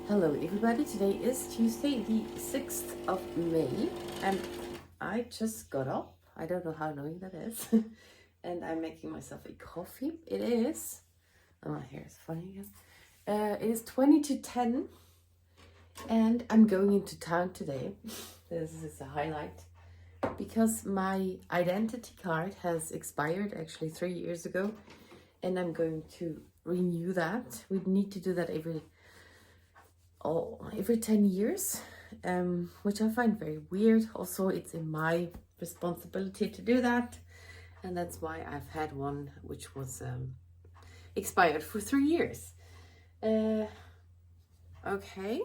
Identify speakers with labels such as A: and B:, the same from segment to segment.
A: Hello everybody, today is Tuesday the 6th of May and I just got up. I don't know how annoying that is. And I'm making myself a coffee. It is, oh my hair is funny again. It is 20 to 10 and I'm going into town today. This is a highlight because my identity card has expired actually 3 years ago and I'm going to renew that. We need to do that every 10 years, which I find very weird. Also, it's in my responsibility to do that, and that's why I've had one which was expired for 3 years. Okay,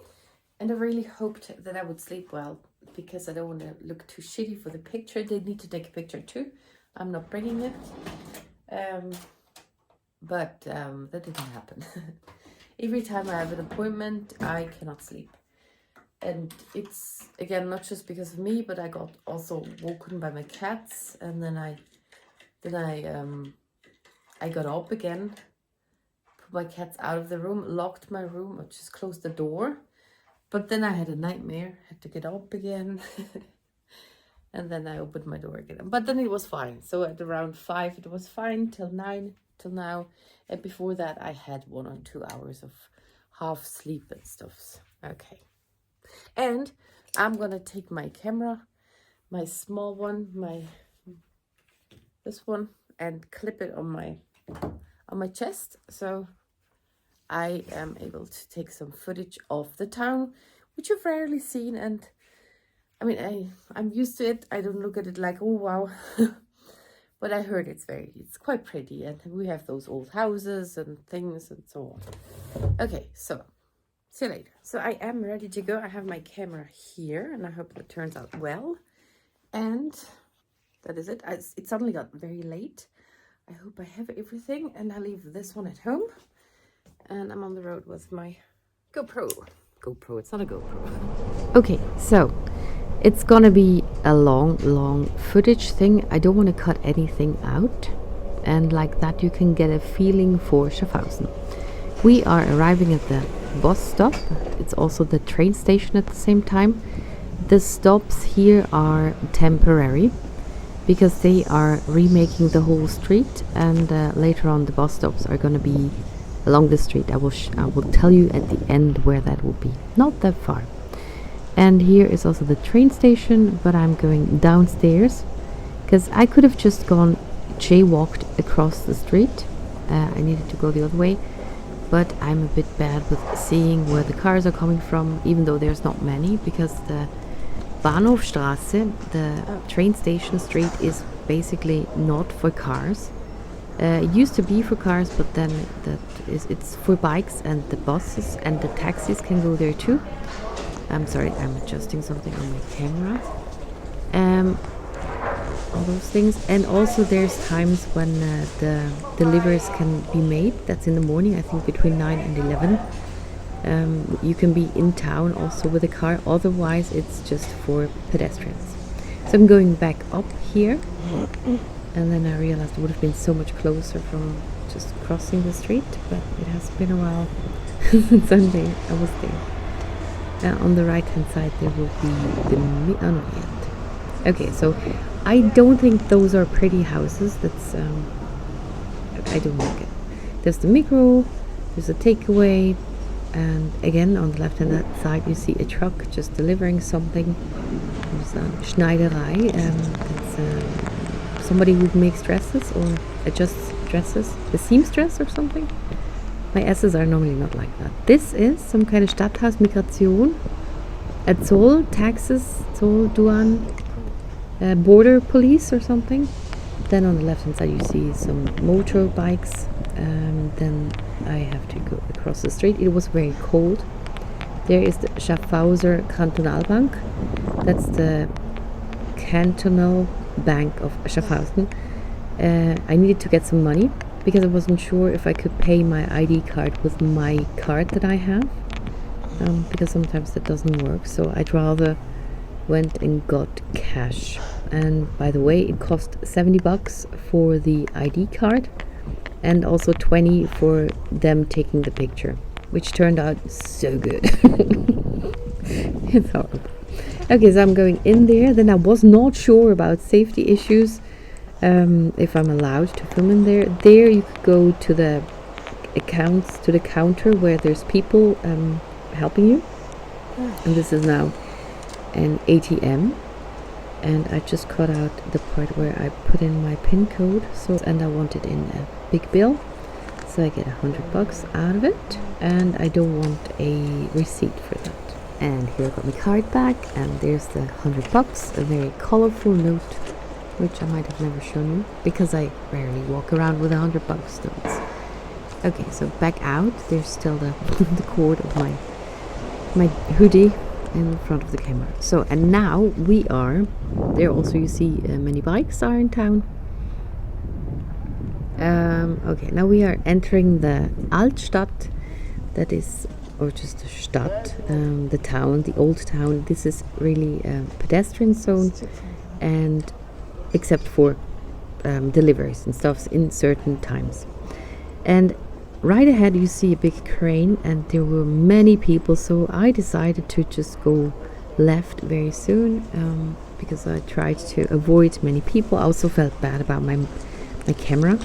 A: and I really hoped that I would sleep well because I don't want to look too shitty for the picture. They need to take a picture too. I'm not bringing it, but that didn't happen. Every time I have an appointment, I cannot sleep. And it's, again, not just because of me, but I got also woken by my cats. And then I got up again, put my cats out of the room, locked my room, or just closed the door. But then I had a nightmare, had to get up again. And then I opened my door again. But then it was fine. So at around 5, it was fine till 9. Till now, and before that I had 1 or 2 hours of half sleep and stuff. Okay, and I'm gonna take my camera, my small one, this one, and clip it on my chest, so I am able to take some footage of the town, which you've rarely seen. And I mean, I'm used to it. I don't look at it like, oh wow. But I heard it's quite pretty, and we have those old houses and things and so on. Okay, so see you later. So I am ready to go. I have my camera here, and I hope it turns out well. And that is it. It suddenly got very late. I hope I have everything, and I leave this one at home. And I'm on the road with my GoPro. It's not a GoPro. Okay, so it's gonna be a long footage thing. I don't want to cut anything out, and like that you can get a feeling for Schaffhausen. We are arriving at the bus stop. It's also the train station at the same time. The stops here are temporary because they are remaking the whole street, and later on the bus stops are going to be along the street. I will tell you at the end where that will be. Not that far. And here is also the train station, but I'm going downstairs because I could have just jaywalked across the street. I needed to go the other way, but I'm a bit bad with seeing where the cars are coming from, even though there's not many, because the Bahnhofstraße, the train station street, is basically not for cars. It used to be for cars, but then it's for bikes, and the buses and the taxis can go there too. I'm sorry, I'm adjusting something on my camera. All those things. And also there's times when the deliveries can be made. That's in the morning, I think between 9 and 11. You can be in town also with a car. Otherwise, it's just for pedestrians. So I'm going back up here. And then I realized it would have been so much closer from just crossing the street. But it has been a while since Sunday I was there. On the right hand side there will be the not yet. Okay, so I don't think those are pretty houses. That's I don't like it. There's the micro, there's a takeaway, and again on the left hand side you see a truck just delivering something. There's a Schneiderei, that's somebody who makes dresses or adjusts dresses, a seamstress or something. My S's are normally not like that. This is some kind of Stadthaus, Migration, a Zoll, taxes, Zoll, Duan, border police or something. Then on the left hand side you see some motorbikes. Then I have to go across the street. It was very cold. There is the Schaffhauser Kantonalbank. That's the cantonal bank of Schaffhausen. I needed to get some money because I wasn't sure if I could pay my ID card with my card that I have, because sometimes that doesn't work. So I'd rather went and got cash. And by the way, it cost $70 for the ID card and also 20 for them taking the picture. which turned out so good. It's horrible. Okay, so I'm going in there. Then I was not sure about safety issues, if I'm allowed to film in there. There you could go to the accounts, to the counter where there's people helping you. And this is now an ATM. And I just cut out the part where I put in my PIN code. And I want it in a big bill. So I get $100 out of it. And I don't want a receipt for that. And here I got my card back, and there's the $100, a very colorful note, which I might have never shown you because I rarely walk around with $100 notes. Okay, so back out. There's still the the cord of my hoodie in front of the camera. So, and now we are there. Also, you see many bikes are in town. Okay, now we are entering the Altstadt. That is. Or just the Stadt, the town, the old town. This is really a pedestrian zone, and except for deliveries and stuff in certain times. And right ahead you see a big crane, and there were many people, so I decided to just go left very soon, because I tried to avoid many people. I also felt bad about my camera,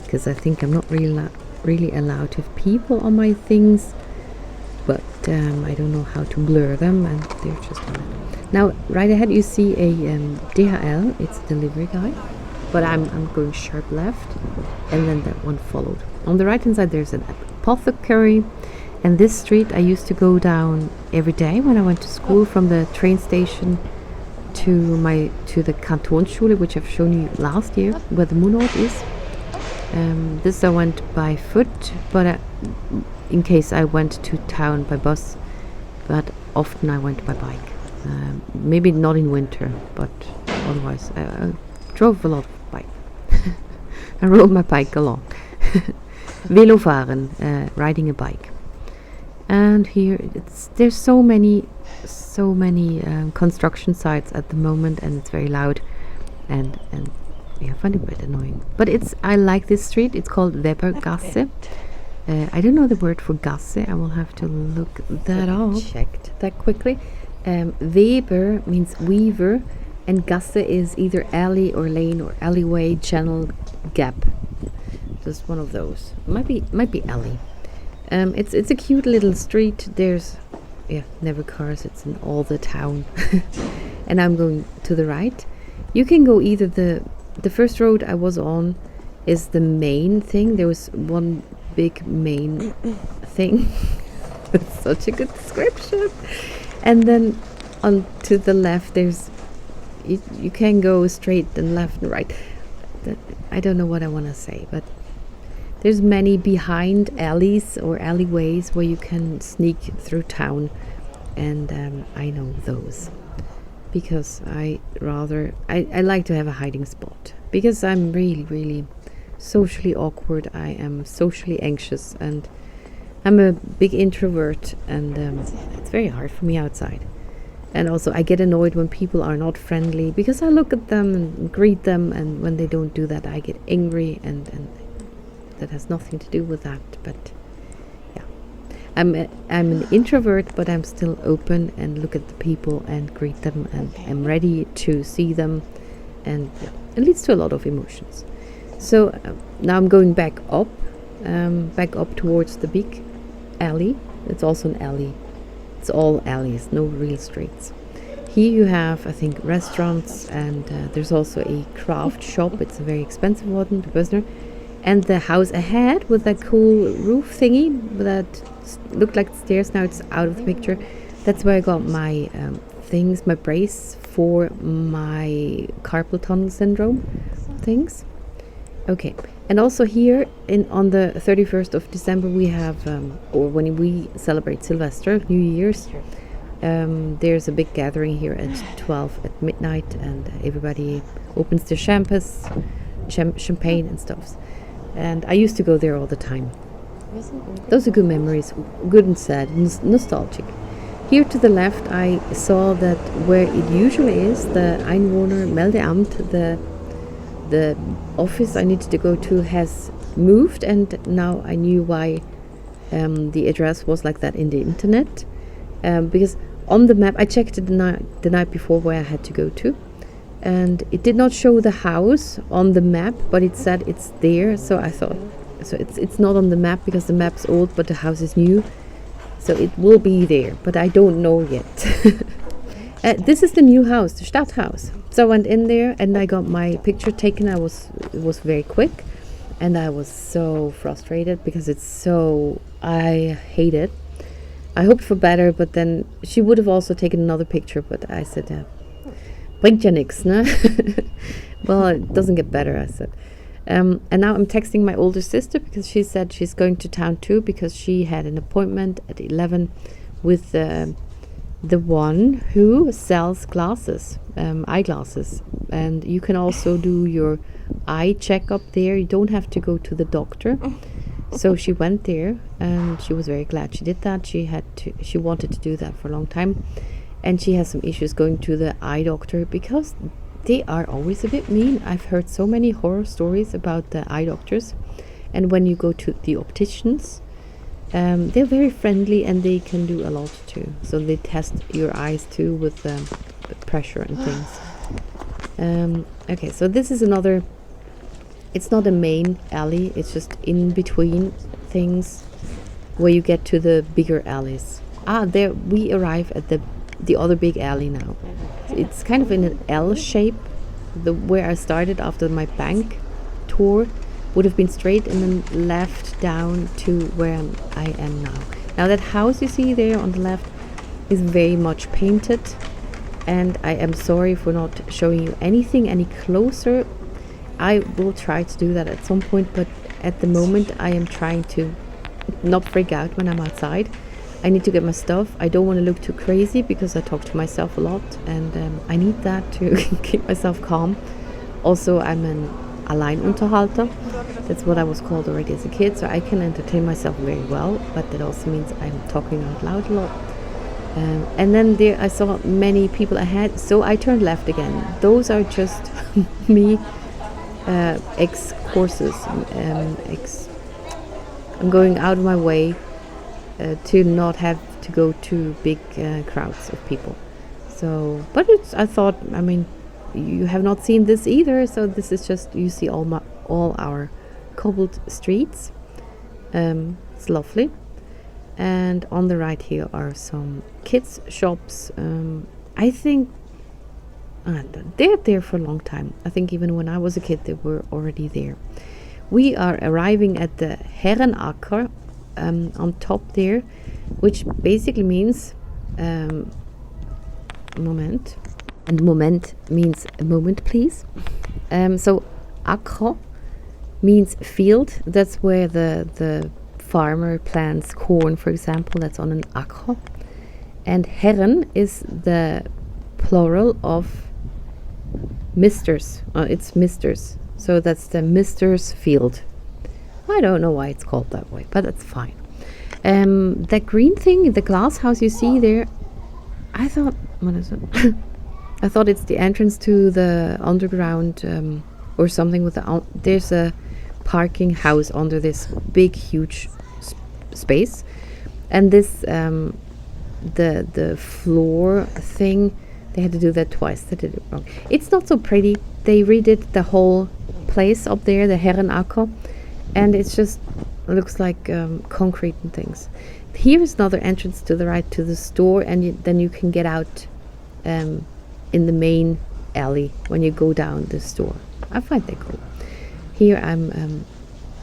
A: because I think I'm not really allowed to have people on my things. But I don't know how to blur them, and they're just on it. Now, right ahead you see a DHL. It's a delivery guy, but I'm going sharp left, and then that one followed. On the right hand side there's an apothecary, and this street I used to go down every day when I went to school from the train station to the Kantonsschule, which I've shown you last year, where the Moonort is. This I went by foot, but in case I went to town by bus, but often I went by bike. Maybe not in winter, but otherwise I drove a lot of bike. I rode my bike along. Velofahren, riding a bike. And here there's so many construction sites at the moment, and it's very loud, and yeah, I find it a bit annoying. But I like this street. It's called Webergasse. I don't know the word for Gasse. I will have to look that up. Checked that quickly. Weber means weaver, and Gasse is either alley or lane or alleyway, channel, gap. Just one of those. Might be alley. It's a cute little street. There's never cars. It's in all the town. And I'm going to the right. You can go either the first road I was on is the main thing. There was one big main thing. That's such a good description. And then on to the left there's you can go straight and left and right. I don't know what I want to say, but there's many behind alleys or alleyways where you can sneak through town, and I know those because I like to have a hiding spot, because I'm really socially awkward. I am socially anxious, and I'm a big introvert, and it's very hard for me outside. And also I get annoyed when people are not friendly, because I look at them and greet them, and when they don't do that I get angry, and that has nothing to do with that. But yeah, I'm an introvert, but I'm still open and look at the people and greet them, and I'm ready to see them, and it leads to a lot of emotions. So now I'm going back up towards the big alley. It's also an alley. It's all alleys, no real streets. Here you have, I think, restaurants, and there's also a craft shop. It's a very expensive one, the Bösner. And the house ahead with that cool roof thingy that looked like stairs. Now it's out of the picture. That's where I got my things, my brace for my carpal tunnel syndrome things. Okay, and also here on the 31st of December we have, or when we celebrate Sylvester, New Year's, there's a big gathering here at 12 at midnight, and everybody opens their champagne and stuff. And I used to go there all the time. Those are good memories, good and sad, nostalgic. Here to the left I saw that where it usually is, the Einwohnermeldeamt, the office I needed to go to has moved, and now I knew why
B: the address was like that in the internet, because on the map I checked it the night before where I had to go to, and it did not show the house on the map, but it said it's there. So I thought, so it's not on the map because the map's old, but the house is new, so it will be there, but I don't know yet. This is the new house, the Stadthaus. So I went in there and I got my picture taken. It was very quick, and I was so frustrated because I hate it. I hoped for better, but then she would have also taken another picture, but I said, bringt ja nix, ne? Well, it doesn't get better, I said. And now I'm texting my older sister because she said she's going to town too, because she had an appointment at 11 with the one who sells glasses, eyeglasses, and you can also do your eye checkup there. You don't have to go to the doctor. So she went there, and she was very glad she did that. She wanted to do that for a long time, and she has some issues going to the eye doctor because they are always a bit mean. I've heard so many horror stories about the eye doctors, and when you go to the opticians, they're very friendly and they can do a lot too. So they test your eyes too with the pressure and things. Okay, so this is another. It's not a main alley. It's just in between things where you get to the bigger alleys. There we arrive at the other big alley now. It's kind of in an L shape. Where I started after my bank tour would have been straight and then left down to where I am now. Now that house you see there on the left is very much painted, and I am sorry for not showing you anything any closer. I will try to do that at some point, but at the moment I am trying to not freak out when I'm outside. I need to get my stuff. I don't want to look too crazy because I talk to myself a lot, and I need that to keep myself calm. Also, I'm an Alleinunterhalter. That's what I was called already as a kid, so I can entertain myself very well, but that also means I'm talking out loud a lot. And then there I saw many people ahead, so I turned left again. Those are just me courses. I'm going out of my way to not have to go to big crowds of people. So, but I thought, I mean, you have not seen this either, so this is just, you see all our cobbled streets. It's lovely. And on the right here are some kids shops. I think they're there for a long time. I think even when I was a kid they were already there. We are arriving at the Herrenacker on top there, which basically means moment. And moment means a moment, please. So Acker means field. That's where the farmer plants corn, for example. That's on an Acker. And Herren is the plural of misters. It's misters. So that's the mister's field. I don't know why it's called that way, but that's fine. That green thing, the glass house you see there, I thought, what is it? I thought it's the entrance to the underground or something with there's a parking house under this big huge space, and this the floor thing, they had to do that twice. They did it wrong. It's not so pretty. They redid the whole place up there, the Herrenacker, and it's just looks like concrete and things. Here is another entrance to the right to the store, and then you can get out in the main alley when you go down the store. I find that cool. Here I'm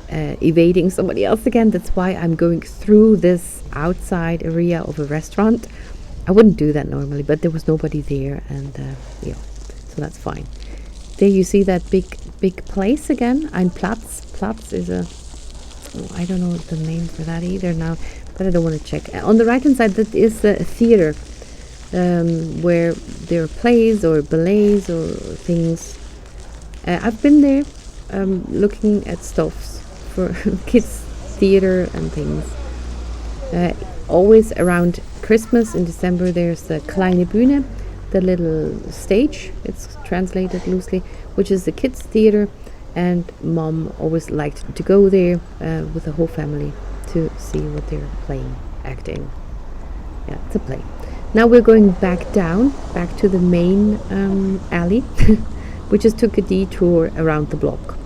B: evading somebody else again. That's why I'm going through this outside area of a restaurant. I wouldn't do that normally, but there was nobody there, and yeah, so that's fine. There you see that big place again. Ein Platz. Platz is I don't know the name for that either now, but I don't want to check. On the right hand side, that is a theater where there are plays or ballets or things. I've been there looking at stuffs for kids theater and things. Always around Christmas in December there's the Kleine Bühne, the little stage, it's translated loosely, which is the kids theater, and Mom always liked to go there with the whole family to see what they're playing, acting. Yeah, it's a play. Now we're going back down, back to the main alley. We just took a detour around the block.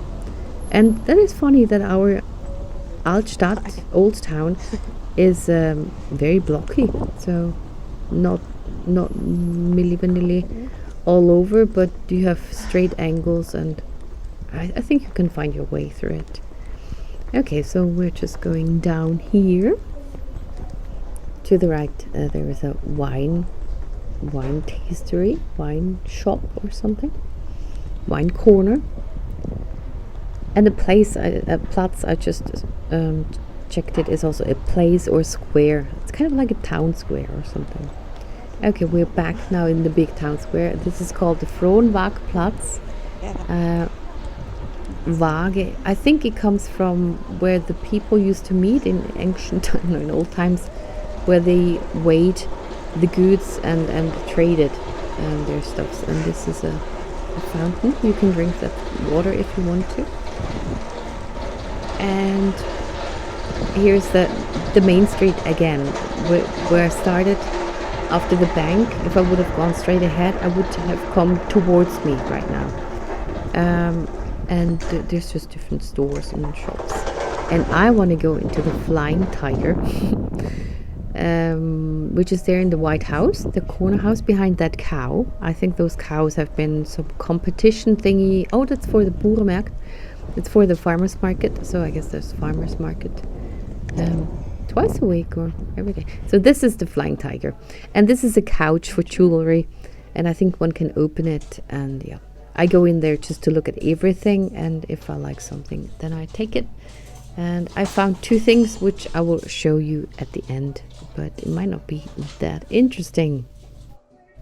B: And that is funny that our Altstadt, Old Town, is very blocky. So not milli-vanilli all over, but you have straight angles, and I think you can find your way through it. Okay, so we're just going down here. To the right, there is a wine tastery, wine shop or something, wine corner. And the place, Platz, I just checked it, is also a place or square. It's kind of like a town square or something. Okay, we're back now in the big town square. This is called the Fronwagplatz. Waage. I think it comes from where the people used to meet in ancient, in old times, where they weighed the goods and traded their stuffs. And this is a fountain. You can drink that water if you want to. And here's the main street again, where I started after the bank. If I would have gone straight ahead, I would have come towards me right now. And there's just different stores and shops. And I want to go into the Flying Tiger, which is there in the White House, the corner house behind that cow. I think those cows have been some competition thingy. Oh, that's for the Boerenmarkt. It's for the farmers market. So I guess there's farmers market twice a week or every day. So this is the Flying Tiger. And this is a couch for jewelry. And I think one can open it. And yeah, I go in there just to look at everything. And if I like something, then I take it. And I found two things which I will show you at the end, but it might not be that interesting.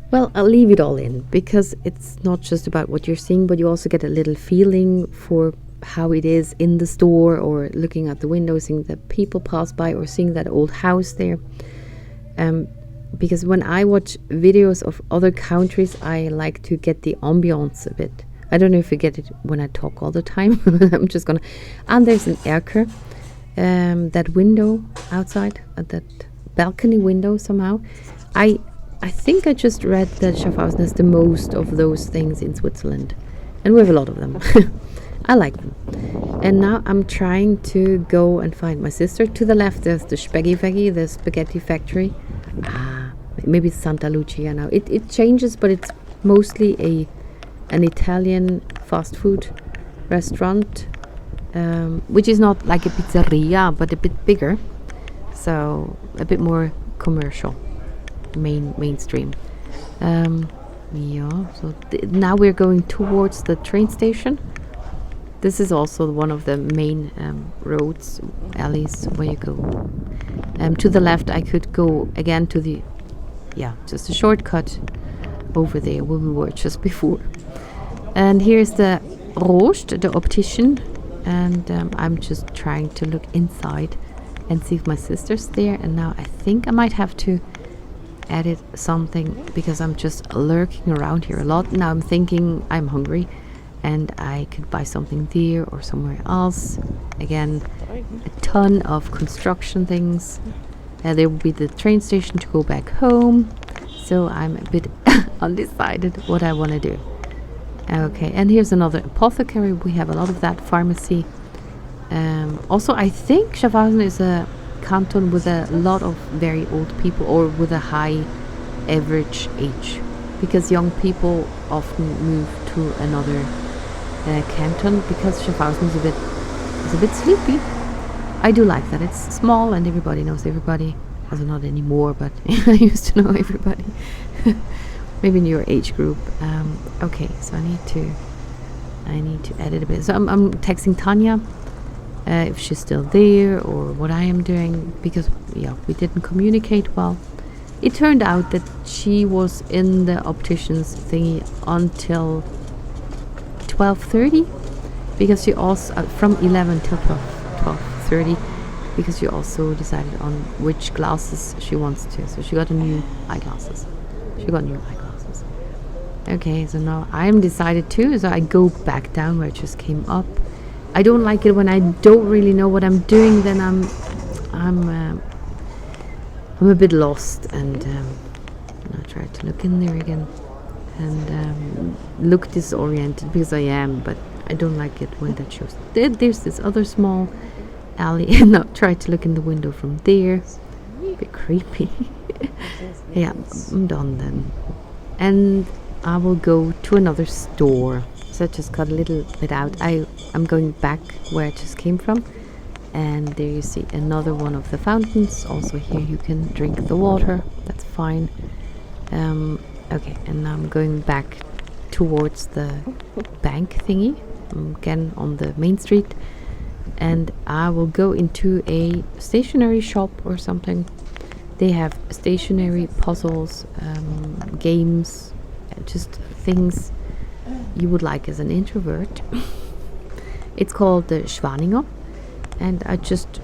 B: Well, I'll leave it all in, because it's not just about what you're seeing, but you also get a little feeling for how it is in the store, or looking out the window, seeing the people pass by, or seeing that old house there. Because when I watch videos of other countries, I like to get the ambiance a bit. I don't know if you get it when I talk all the time. I'm just gonna. And there's an erker, that window outside, that balcony window somehow. I think I just read that Schaffhausen has the most of those things in Switzerland, and we have a lot of them. I like them. And now I'm trying to go and find my sister. To the left, there's the Spaghetti, the spaghetti factory. Maybe it's Santa Lucia now. It changes, but it's mostly an Italian fast food restaurant, which is not like a pizzeria, but a bit bigger, so a bit more commercial, mainstream. Yeah, so now we're going towards the train station. This is also one of the main roads, alleys, where you go. To the left, I could go again to the, just a shortcut over there where we were just before. And here's the Rost, the optician, and I'm just trying to look inside and see if my sister's there. And now I think I might have to edit something, because I'm just lurking around here a lot. Now I'm thinking I'm hungry and I could buy something there or somewhere else. Again, a ton of construction things. There will be the train station to go back home. So I'm a bit undecided what I want to do. Okay, and here's another apothecary. We have a lot of that, pharmacy. Also, I think Schaffhausen is a canton with a lot of very old people, or with a high average age, because young people often move to another canton, because Schaffhausen is a bit sleepy. I do like that. It's small and everybody knows everybody. Also not anymore, but I used to know everybody. Maybe in your age group. Okay, so I need to edit a bit. So I'm texting Tanya if she's still there or what I am doing, because we didn't communicate well. It turned out that she was in the optician's thingy until 12:30, because she also from 11 till 12:30, because she also decided on which glasses she wants to. So she got new eyeglasses. Okay, so now I'm decided too, so I go back down where I just came up. I don't like it when I don't really know what I'm doing, then I'm a bit lost, and I try to look in there again and look disoriented because I am, but I don't like it when that shows. There's this other small alley, and I try to look in the window from there. A bit creepy. Yeah, I'm done then, and I will go to another store. So I just got a little bit out. I'm going back where I just came from. And there you see another one of the fountains. Also here you can drink the water. That's fine. Okay, and now I'm going back towards the bank thingy. Again on the main street. And I will go into a stationery shop or something. They have stationery puzzles, games, just things you would like as an introvert. It's called the Schwaninger. And I just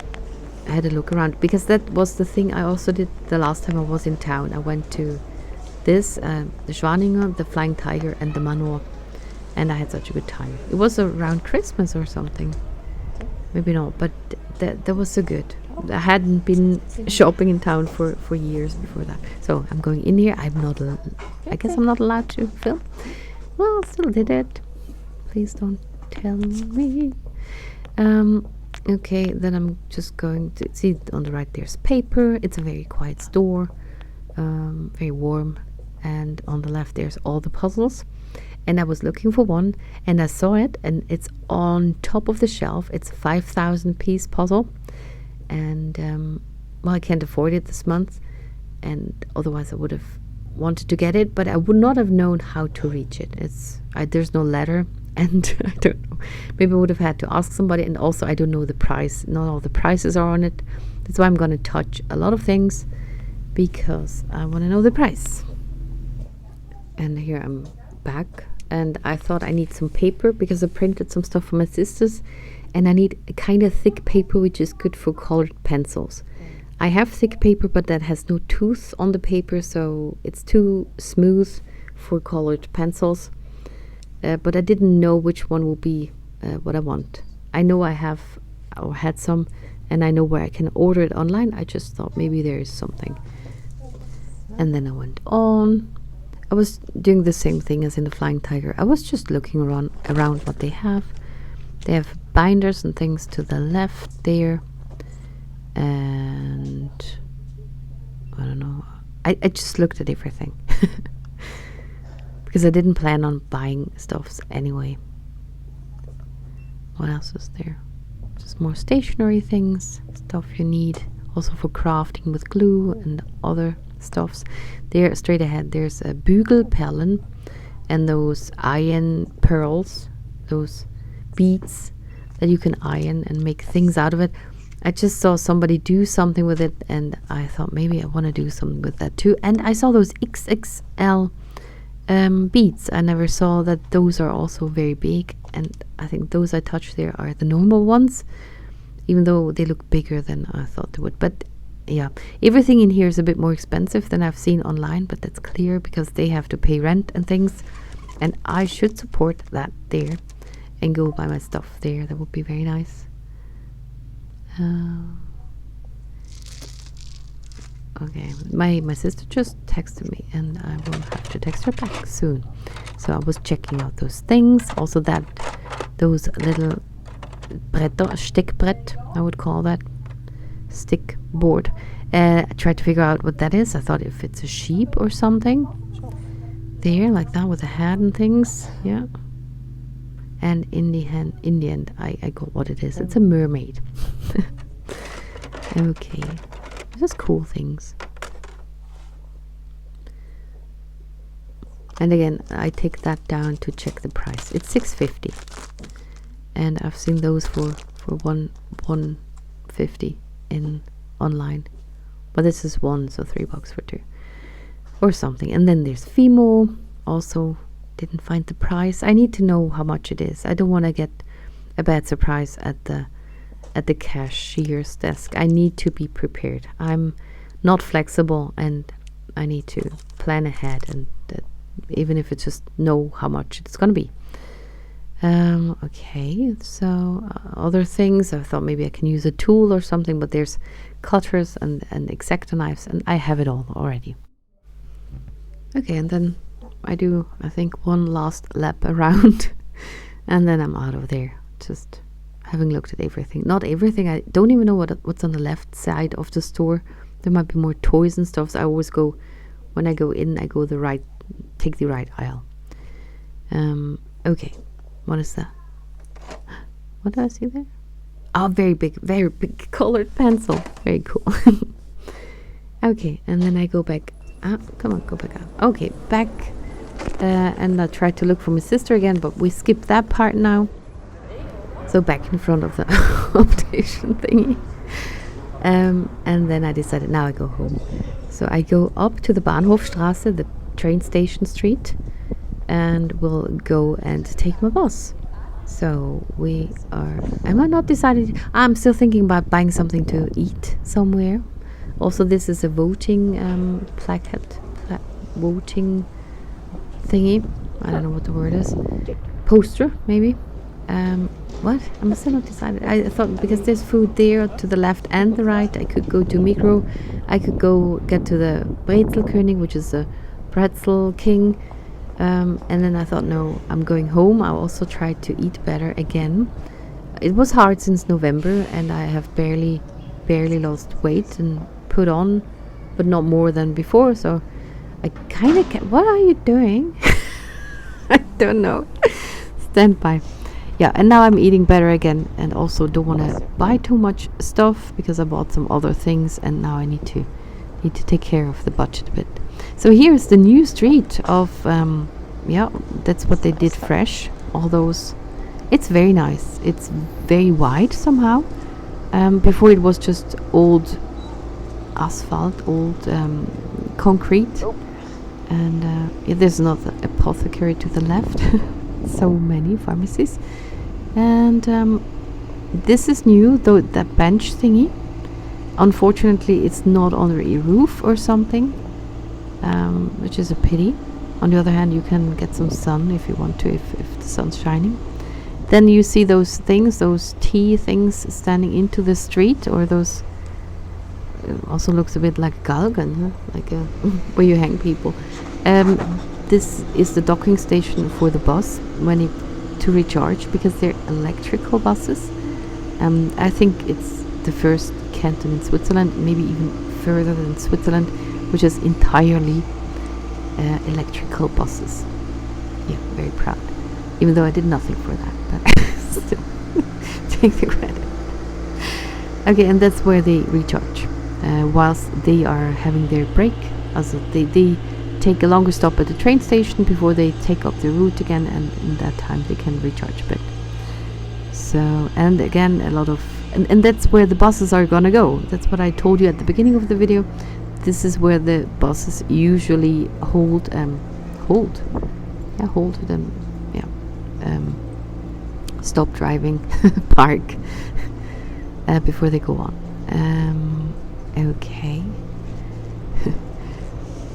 B: had a look around because that was the thing I also did the last time I was in town. I went to this, the Schwaninger, the Flying Tiger, and the Maur, and I had such a good time. It was around Christmas or something, maybe not, but that was so good. I hadn't been shopping in town for years before that. So I'm going in here. I guess I'm not allowed to film. Well, still did it. Please don't tell me. Okay, then I'm just going to see on the right there's paper. It's a very quiet store, very warm, and on the left there's all the puzzles. And I was looking for one, and I saw it, and it's on top of the shelf. It's a 5,000 piece puzzle, and well, I can't afford it this month, and otherwise I would have wanted to get it, but I would not have known how to reach it. There's no ladder. And I don't know, maybe I would have had to ask somebody, and also I don't know the price. Not all the prices are on it. That's why I'm going to touch a lot of things, because I want to know the price. And here I'm back, and I thought I need some paper because I printed some stuff for my sisters, and I need a kind of thick paper which is good for colored pencils. I have thick paper, but that has no tooth on the paper, so it's too smooth for colored pencils. But I didn't know which one will be what I want. I know I have or had some, and I know where I can order it online. I just thought maybe there is something. And then I went on. I was doing the same thing as in the Flying Tiger. I was just looking around what they have. They have binders and things to the left there. And I don't know. I just looked at everything. Because I didn't plan on buying stuffs anyway. What else is there? Just more stationery things, stuff you need. Also for crafting with glue and other stuffs. There, straight ahead, there's a Bügelperlen and those iron pearls, those beads that you can iron and make things out of it. I just saw somebody do something with it, and I thought maybe I want to do something with that too. And I saw those XXL beads. I never saw that those are also very big, and I think those I touched there are the normal ones, even though they look bigger than I thought they would. But yeah, everything in here is a bit more expensive than I've seen online, but that's clear because they have to pay rent and things, and I should support that there and go buy my stuff there. That would be very nice. Okay, my sister just texted me, and I will have to text her back soon. So I was checking out those things. Also those little Steckbrett, I would call that. Stick board. I tried to figure out what that is. I thought if it's a sheep or something. There, like that, with a hat and things. Yeah. And in the end, I got what it is. It's a mermaid. Okay. Just cool things. And again, I take that down to check the price. It's $6.50, and I've seen those for $1.50 in online. But this is one, so $3 for two or something. And then there's Fimo. Also, didn't find the price. I need to know how much it is. I don't want to get a bad surprise at the cashier's desk. I need to be prepared. I'm not flexible, and I need to plan ahead, and even if it's just know how much it's going to be. Okay, so other things, I thought maybe I can use a tool or something, but there's cutters and X-Acto knives, and I have it all already. Okay, and then I do, I think, one last lap around, and then I'm out of there, just having looked at everything. Not everything, I don't even know what's on the left side of the store. There might be more toys and stuff, so I always go, when I go in, I go take the right aisle. Okay, what is that? What do I see there? Oh, very big colored pencil. Very cool. Okay, and then I go back. Come on, go back out. Okay, back. And I tried to look for my sister again, but we skipped that part now. So back in front of the optician thingy. And then I decided now I go home. So I go up to the Bahnhofstraße, the train station street, and we'll go and take my bus. So am I not decided? I'm still thinking about buying something to eat somewhere. Also, this is a voting voting thingy. I don't know what the word is. Poster, maybe. What? I'm still not decided. I thought because there's food there to the left and the right, I could go to Migros. I could go get to the Brezelkönig, which is a pretzel king. And then I thought, no, I'm going home. I'll also try to eat better again. It was hard since November, and I have barely lost weight and put on, but not more than before. So I kind of what are you doing? I don't know. Stand by. Yeah, and now I'm eating better again, and also don't want to buy too much stuff because I bought some other things, and now I need to take care of the budget a bit. So here's the new street of yeah, that's what they did fresh. All those, it's very nice. It's very wide somehow. Before it was just old asphalt, old concrete, and yeah, there's another apothecary to the left. So many pharmacies, and this is new, though, that bench thingy. Unfortunately, it's not under a roof or something, which is a pity. On the other hand, you can get some sun if you want to, if the sun's shining. Then you see those things, those T things standing into the street, or those also looks a bit like a galgen, huh? Like a where you hang people. This is the docking station for the bus to recharge, because they're electrical buses. I think it's the first canton in Switzerland, maybe even further than Switzerland, which is entirely electrical buses. Yeah, very proud. Even though I did nothing for that, but still take the credit. Okay, and that's where they recharge whilst they are having their break. Also, they take a longer stop at the train station before they take up the route again, and in that time they can recharge a bit. So, and again, a lot of, and that's where the buses are gonna go. That's what I told you at the beginning of the video. This is where the buses usually hold them, stop driving, park before they go on. Okay.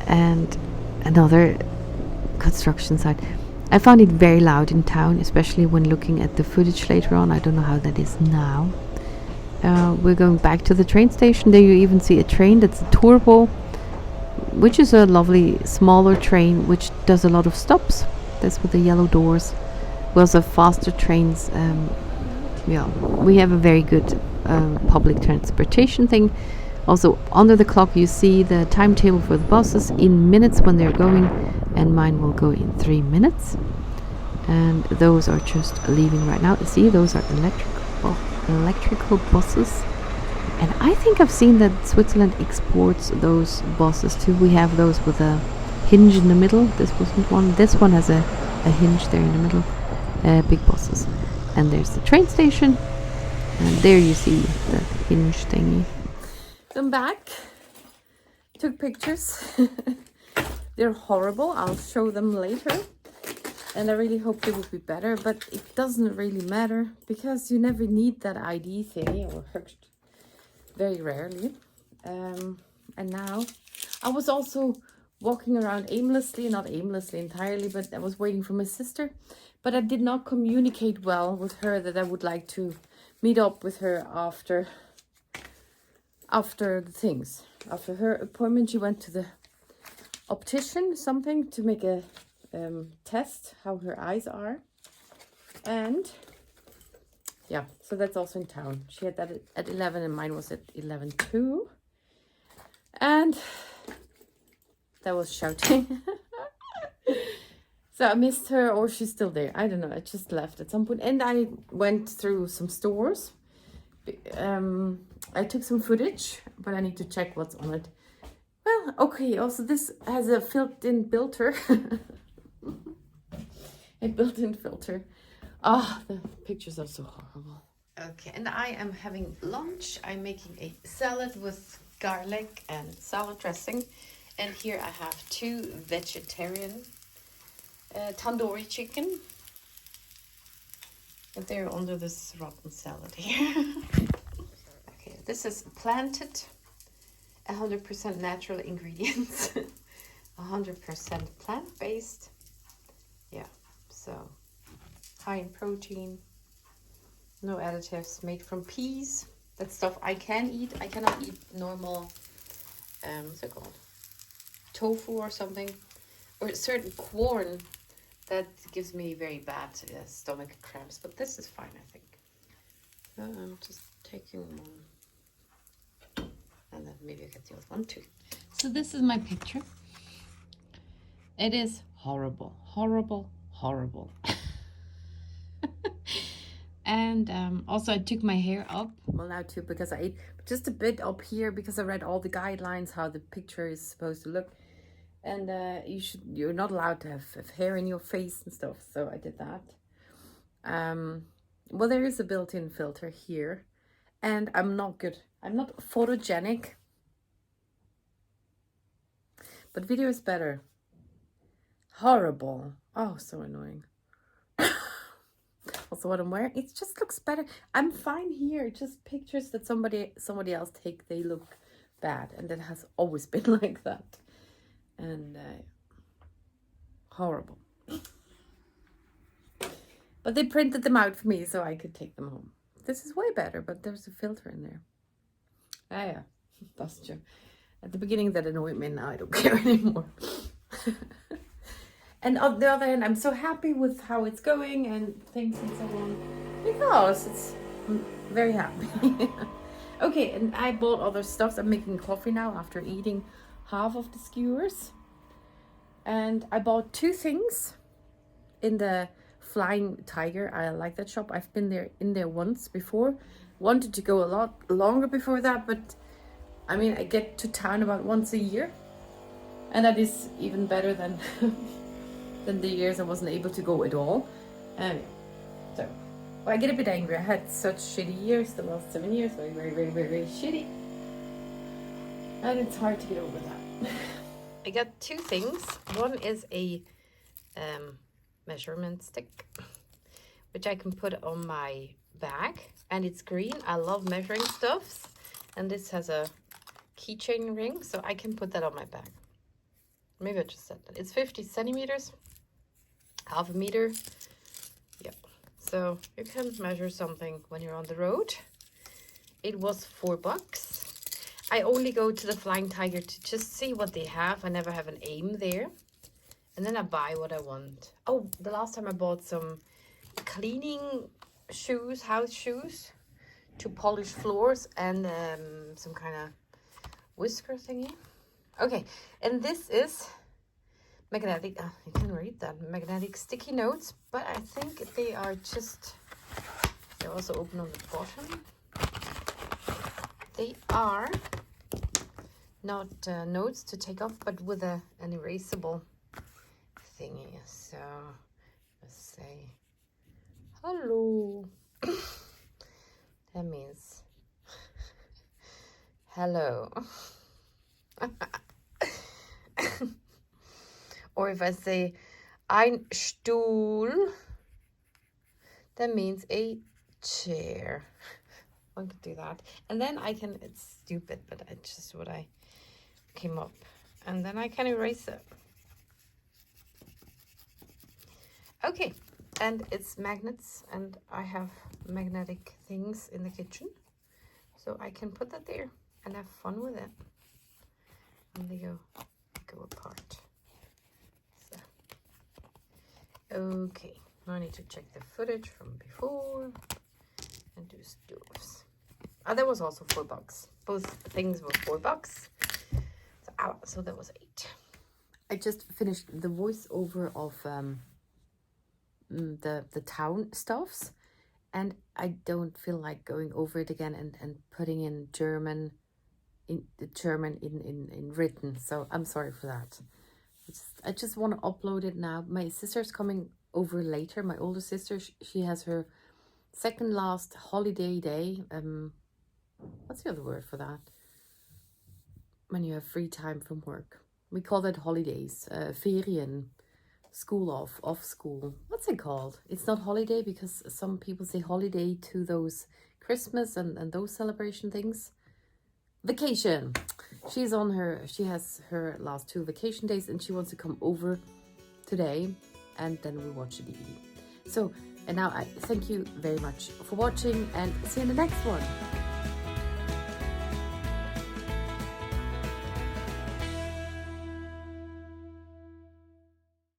B: And another construction site. I found it very loud in town, especially when looking at the footage later on. I don't know how that is now. We're going back to the train station. There you even see a train that's a turbo, which is a lovely smaller train which does a lot of stops. That's with the yellow doors. We also have faster trains. Yeah, we have a very good public transportation thing. Also, under the clock you see the timetable for the buses in minutes when they're going, and mine will go in 3 minutes. And those are just leaving right now. See, those are electrical buses. And I think I've seen that Switzerland exports those buses too. We have those with a hinge in the middle. This wasn't one. This one has a hinge there in the middle. Big buses. And there's the train station. And there you see the hinge thingy.
A: I'm back. Took pictures. They're horrible. I'll show them later. And I really hope they will be better. But it doesn't really matter, because you never need that ID thingy, or very rarely. And now I was also walking around aimlessly, not aimlessly entirely, but I was waiting for my sister. But I did not communicate well with her that I would like to meet up with her after the things. After her appointment, she went to the optician, something, to make a test how her eyes are. And yeah, so that's also in town. She had that at 11 and mine was at 11 too. And that was shouting. So I missed her, or she's still there. I don't know. I just left at some point. And I went through some stores. I took some footage, but I need to check what's on it. Well, okay. Also, this has a built-in filter. A built-in filter. Ah, the pictures are so horrible. Okay, and I am having lunch. I'm making a salad with garlic and salad dressing. And here I have 2 vegetarian tandoori chicken. And they're under this rotten salad here. Okay, this is planted, 100% natural ingredients, 100% plant-based. Yeah, so high in protein, no additives, made from peas. That's stuff I can eat. I cannot eat normal, what's it called? Tofu or something, or certain corn that gives me very bad stomach cramps, but this is fine, I think. So I'm just taking one, and then maybe I get the other one too. So this is my picture. It is horrible, horrible, horrible. And also I took my hair up. Well, now too, because I ate just a bit up here because I read all the guidelines how the picture is supposed to look. And you're not allowed to have hair in your face and stuff. So I did that. Well, there is a built-in filter here. And I'm not good. I'm not photogenic. But video is better. Horrible. Oh, so annoying. Also, what I'm wearing, it just looks better. I'm fine here. Just pictures that somebody else take, they look bad. And that has always been like that. And horrible. But they printed them out for me so I could take them home. This is way better, but there's a filter in there. Ah, yeah, that's true. At the beginning that annoyed me, now I don't care anymore. And on the other hand, I'm so happy with how it's going and things and so on, because I'm very happy. Okay, and I bought other stuff. I'm making coffee now after eating half of the skewers. And I bought 2 things in the Flying Tiger. I like that shop. I've been in there once before. Wanted to go a lot longer before that, but I mean, I get to town about once a year. And that is even better than than the years I wasn't able to go at all. Anyway, so well, I get a bit angry. I had such shitty years the last 7 years. Very, very, very, very, very shitty. And it's hard to get over that. I got 2 things. One is a measurement stick, which I can put on my bag, and it's green. I love measuring stuffs, and this has a keychain ring, so I can put that on my bag. Maybe I just said that. It's 50 centimeters, half a meter. Yeah, so you can measure something when you're on the road. It was $4. I only go to the Flying Tiger to just see what they have. I never have an aim there. And then I buy what I want. Oh, the last time I bought some cleaning shoes, house shoes, to polish floors, and some kind of whisker thingy. Okay, and this is magnetic, you can read that, magnetic sticky notes, but I think they are just, they're also open on the bottom. They are not notes to take off, but with an erasable thingy. So let's say hello. That means hello. Or if I say ein Stuhl, that means a chair. I could do that. And then I can, it's stupid, but it's just what I came up. and then I can erase it. Okay, and it's magnets, and I have magnetic things in the kitchen, so I can put that there and have fun with it. And they go apart. So, okay, now I need to check the footage from before and do stoves. Oh, that was also $4. Both things were $4. So that was 8. I just finished the voiceover of the town stuffs, and I don't feel like going over it again and putting in German in written, so I'm sorry for that. I just want to upload it now. My sister's coming over later. My older sister, she has her second last holiday day. What's the other word for that? When you have free time from work. We call that holidays, ferien, school off school. What's it called? It's not holiday because some people say holiday to those Christmas and those celebration things. Vacation. She has her last 2 vacation days, and she wants to come over today, and then we watch the DVD. So, and now I thank you very much for watching, and see you in the next one.